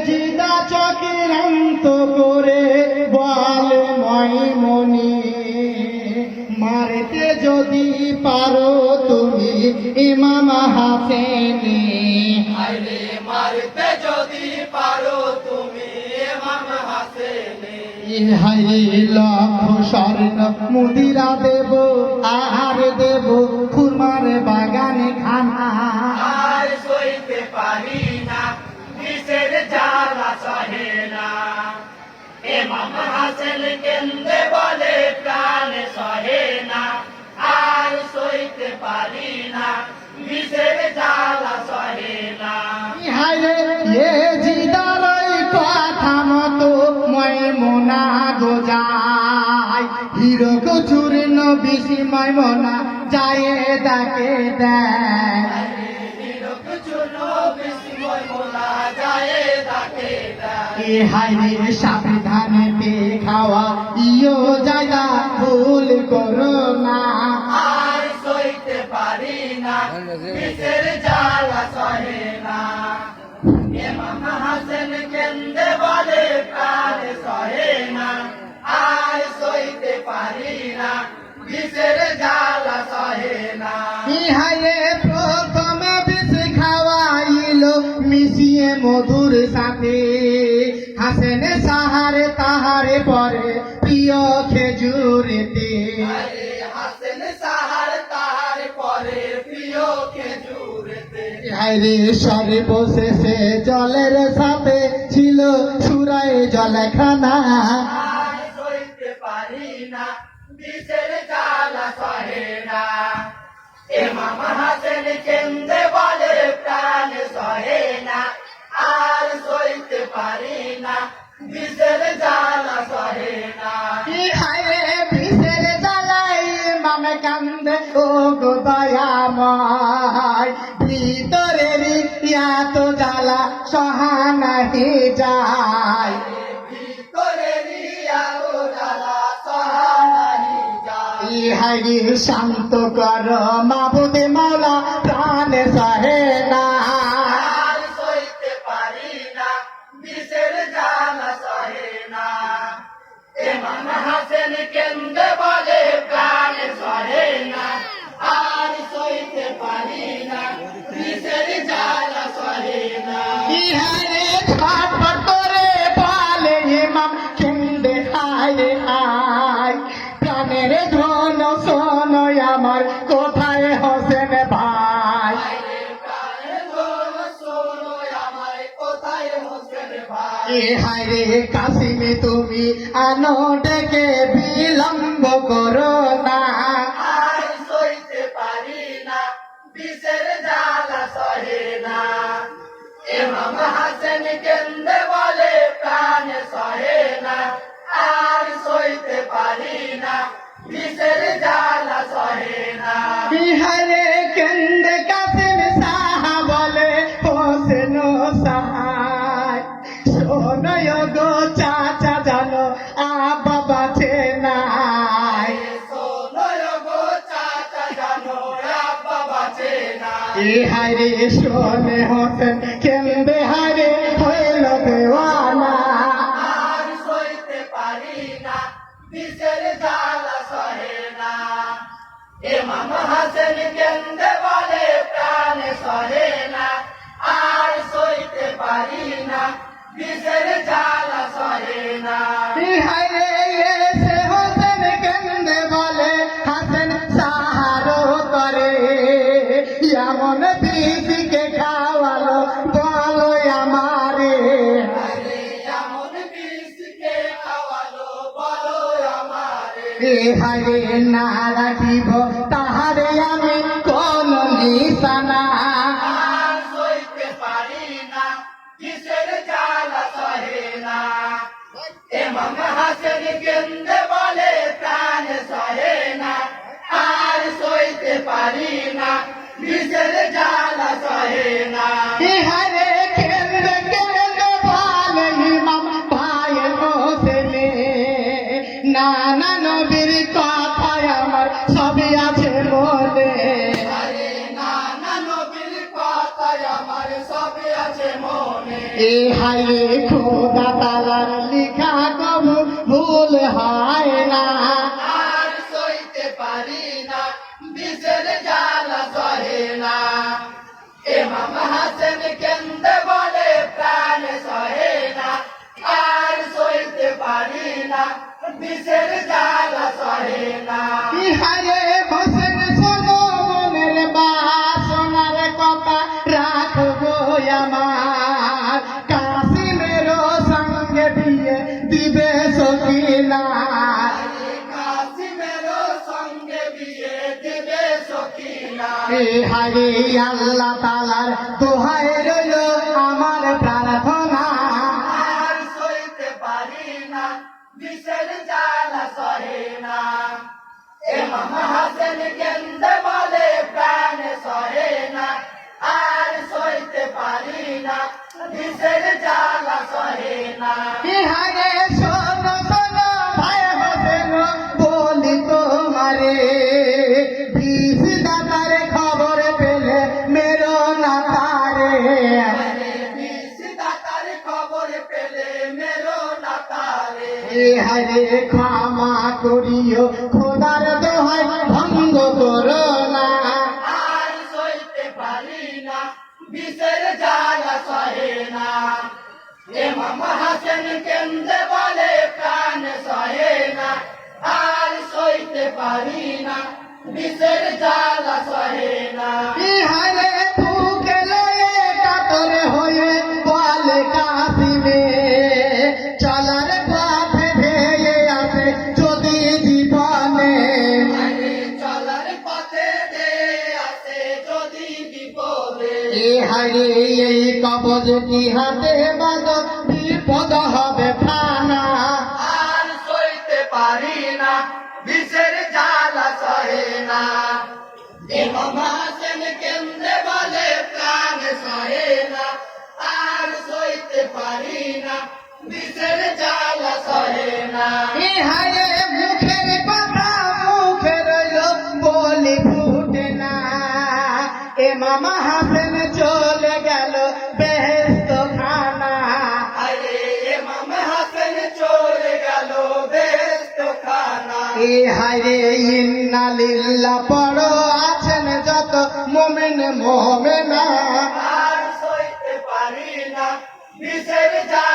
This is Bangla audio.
জিদা চক্রান্ত করে বলে ময়মনি, মারতে যদি পারো তুমি ইমাম হাসেনি। মারতে যদি পারো তুমি ইমাম হাসেনি। হায় লক্ষ স্বর্ণ মুদিরা দেব, আর দেব খুরমার বাগানে খানা। আর সইতে পারি না বিষের জ্বালা সহে না। ইমাম হাসেন কেন্দে বলে প্রাণ সহে না। আর সইতে পারি না বিষের জ্বালা সহে না। হায় জিদার কথা মতো ময়মনা গোজায়, হিরো কচুর্ণ বিশি ময়মনা যায় ডাকে দেয়। হাইরে সাবধানে পে খাওয়া ইয়ো জায়গা ভুল করো না। আর সইতে পারি না বিষের জ্বালা সহে না। ইমাম হাসেন কেন্দে বলে প্রাণ সহে না। আর সইতে পারি না বিষের জ্বালা সহে না। হাইরে প্রথমে বিষ খাওয়াইল মিশিয়ে মধুর সাথে, হাসেন সাহারে তাহারে পরে প্রিয় খেজুরেতে। হাসেন সাহার তার পরে প্রিয় খেজুরেতে। হাইরে সর্বশেষে জলের সাথে ছিল সুরায় জলখানা। আর সইতে পারি না বিষের জ্বালা সহে না। ইমাম হাসেন কেন্দে বলে প্রাণ সহে না। আর সইতে পারি না বিষের জ্বালা সহে না। হাইরে বিষের জ্বালাই মাম কান্দে ও গো দয়াময়, ভিতরের এত জ্বালা সহানাহি যায়। হাইরে শান্ত কর মাবুদে মাওলা প্রাণ সহে না। আর সইতে পারি না বিষের জ্বালা সহে না। ইমাম হাসেন কেন্দে বলে প্রাণ সহে না। আর সইতে পারি না বিষের জ্বালা সহে না। ইহারে ছটফট করে বলে ইমাম কেন্দে হায় হায়, প্রাণের ধন শোনো আমার কোথায় হোসেন ভাই। শোনো আমার কোথায় হোসেন ভাই। হায়রে কাশিমে তুমি আনো ডেকে বিলম্ব করো না। আর সইতে পারি না বিষের জ্বালা সহে না। ইমাম হাসেন কেন্দে বলে প্রাণ সহে না। আর সইতে পারি না বিষের জ্বালা সহে না। হায়রে কেন্দে কাশিম সাহা বলে হোসেন সাহায়, শোনয় গো চাচা জানো আব্বা বাঁচে নাই। শোনো গো চাচা জানো আব্বা বাঁচে না। হায়রে শোনে হোসেন কেন্দে হায়রে হইল দেওয়ানা। আর সইতে পারি না বিষের জ্বালা সহে না। ইমাম হাসেন কেন্দে বলে প্রাণ সহে না। আর সইতে পারি না বিষের জ্বালা সহে না। হায়রে এসে হোসেন কেন্দে বলে হাসেন সাহারো করে, এমন দিদিকে খাওয়ালো বলো আমারে। এমন বিষকে খাওয়ালো বলো আমারে। হায়রে না রাখিব তাহারে আমি কোন নিশানা। আর সইতে পারি না বিষের জ্বালা সহে না। ইমাম হাসেন কেন্দে বলে প্রাণ সহে না। আর সইতে পারি না বিষের জ্বালা সহে না। হায়রে কেন্দে কেন্দে বলে ইমাম ভাই হোসেনে, নানা নবীর কথা আমার সবই আছে মনে। নানা নবীর কথা সবই আছে মনে এ হায় খোদা তালার লিখা কবু ভুল হয় না আর সইতে পারি না বিষের জ্বালা সহে না ইমাম হাসান কেন্দে বলে প্রাণ সহে না আর সইতে পারি না বিষের জ্বালা সহে না ইহারে হোসেন শোনো মনের বাসনার কথা রাখবো আমার কাসিমেরও সঙ্গে বিয়ে দিবে সকিনা কাসিমেরও সঙ্গে বিয়ে দিবে সকিনা ইহারে আল্লাহ তালার দোহাই রইল আমার প্রার্থনা আর সইতে পারি না বিষের জ্বালা সহে না ইমাম হাসান কেন্দে বলে প্রাণ সহে না আর সইতে পারি না বিষের জ্বালা সহে না ইহারে শোনো শোনো ভাই হোসেন বলি তোমারে বিষ দাতার খবর পেলে মেরো না তারে দাতার খবর পেলে মেরো না তারে ইহারে ক্ষমা করিও খোদার দোহাই ভঙ্গ করো না আর সইতে পারি না বিষের জ্বালা সহে না ইমাম হাসান কেন্দে বলে প্রাণ সহে না আর সইতে পারি না বিষের জ্বালা সহে না ইহারে বুকে লয়ে কাতর হয়ে বলে কাশিমে চলার পথে ভেয়ে আসে যদি জীবনে চলার পথে দে আছে যদি বিপদে ইহারে এই কবজ কি হাতে বাদ বিপদ হবে ফানা আর সইতে পারি না বিষের জ্বালা সহে না ইমাম হাসান কেন্দে বলে প্রাণ সহে না আর সইতে পারি না বিষের জ্বালা সহে না ইহারে মুখের কথা মুখে রইল বলি ফুটে না ইমাম হাসান চলে গেল বেহেশত খানা আরে ইমাম হাসান চলে গেল বেহেশত খানা ইহারে ইন্না লিল্লাহ পড়ো আছেন যত মুমিন মুমিনা আর সইতে পারি না বিষের জ্বালা